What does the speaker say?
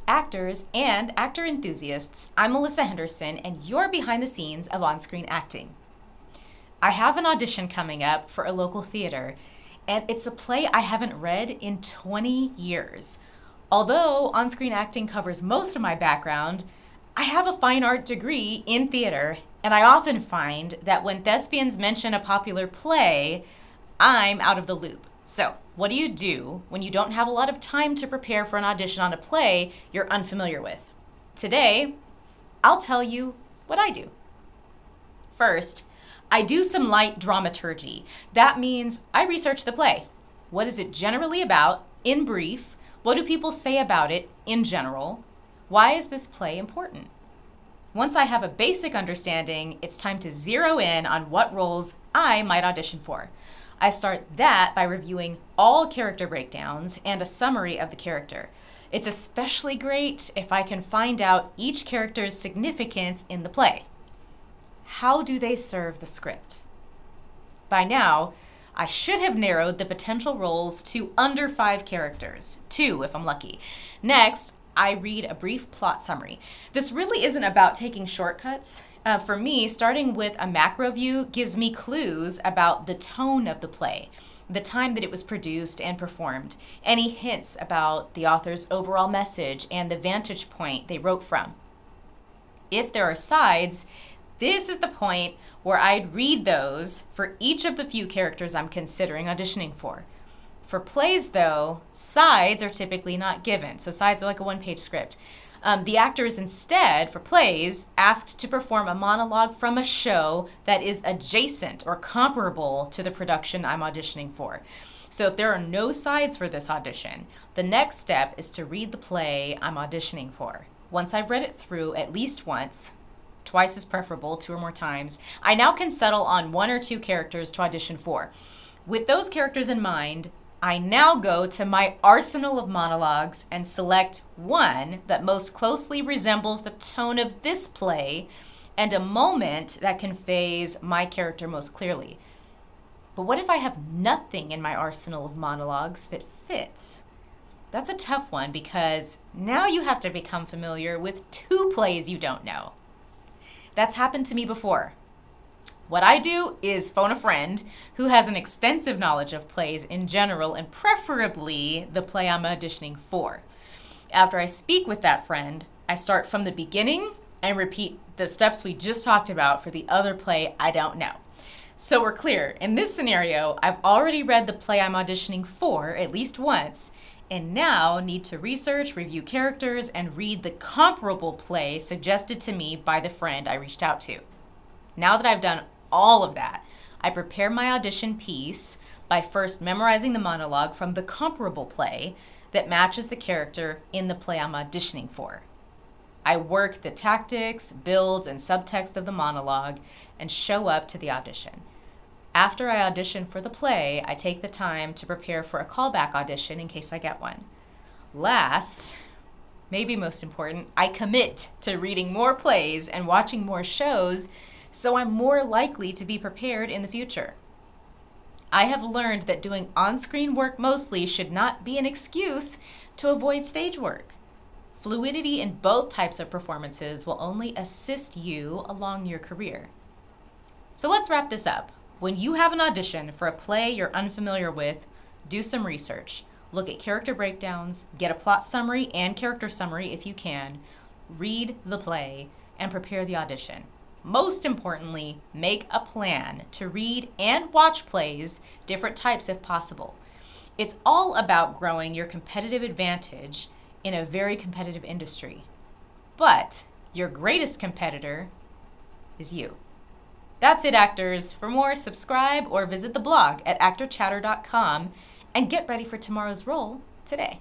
actors, and actor enthusiasts. I'm Melissa Henderson, and you're behind the scenes of on-screen acting. I have an audition coming up for a local theater, and it's a play I haven't read in 20 years. Although on-screen acting covers most of my background, I have a fine art degree in theater, and I often find that when thespians mention a popular play, I'm out of the loop. So, what do you do when you don't have a lot of time to prepare for an audition on a play you're unfamiliar with? Today, I'll tell you what I do. First, I do some light dramaturgy. That means I research the play. What is it generally about, in brief? What do people say about it, in general? Why is this play important? Once I have a basic understanding, it's time to zero in on what roles I might audition for. I start that by reviewing all character breakdowns and a summary of the character. It's especially great if I can find out each character's significance in the play. How do they serve the script? By now, I should have narrowed the potential roles to under 5 characters, 2 if I'm lucky. Next, I read a brief plot summary. This really isn't about taking shortcuts. For me, starting with a macro view gives me clues about the tone of the play, the time that it was produced and performed, any hints about the author's overall message and the vantage point they wrote from. If there are sides, this is the point where I'd read those for each of the few characters I'm considering auditioning for. For plays, though, sides are typically not given, so sides are like a one-page script. The actor is instead, for plays, asked to perform a monologue from a show that is adjacent or comparable to the production I'm auditioning for. So if there are no sides for this audition, the next step is to read the play I'm auditioning for. Once I've read it through at least once, twice is preferable, 2 or more times, I now can settle on 1 or 2 characters to audition for. With those characters in mind, I now go to my arsenal of monologues and select one that most closely resembles the tone of this play and a moment that conveys my character most clearly. But what if I have nothing in my arsenal of monologues that fits? That's a tough one because now you have to become familiar with 2 plays you don't know. That's happened to me before. What I do is phone a friend who has an extensive knowledge of plays in general and preferably the play I'm auditioning for. After I speak with that friend, I start from the beginning and repeat the steps we just talked about for the other play I don't know. So we're clear. In this scenario, I've already read the play I'm auditioning for at least once and now need to research, review characters, and read the comparable play suggested to me by the friend I reached out to. Now that I've done all of that, I prepare my audition piece by first memorizing the monologue from the comparable play that matches the character in the play I'm auditioning for. I work the tactics, builds, and subtext of the monologue and show up to the audition. After I audition for the play, I take the time to prepare for a callback audition in case I get one. Last, maybe most important, I commit to reading more plays and watching more shows so I'm more likely to be prepared in the future. I have learned that doing on-screen work mostly should not be an excuse to avoid stage work. Fluidity in both types of performances will only assist you along your career. So let's wrap this up. When you have an audition for a play you're unfamiliar with, do some research. Look at character breakdowns, get a plot summary and character summary if you can, read the play, and prepare the audition. Most importantly, make a plan to read and watch plays, different types if possible. It's all about growing your competitive advantage in a very competitive industry. But your greatest competitor is you. That's it, actors. For more, subscribe or visit the blog at actorchatter.com and get ready for tomorrow's role today.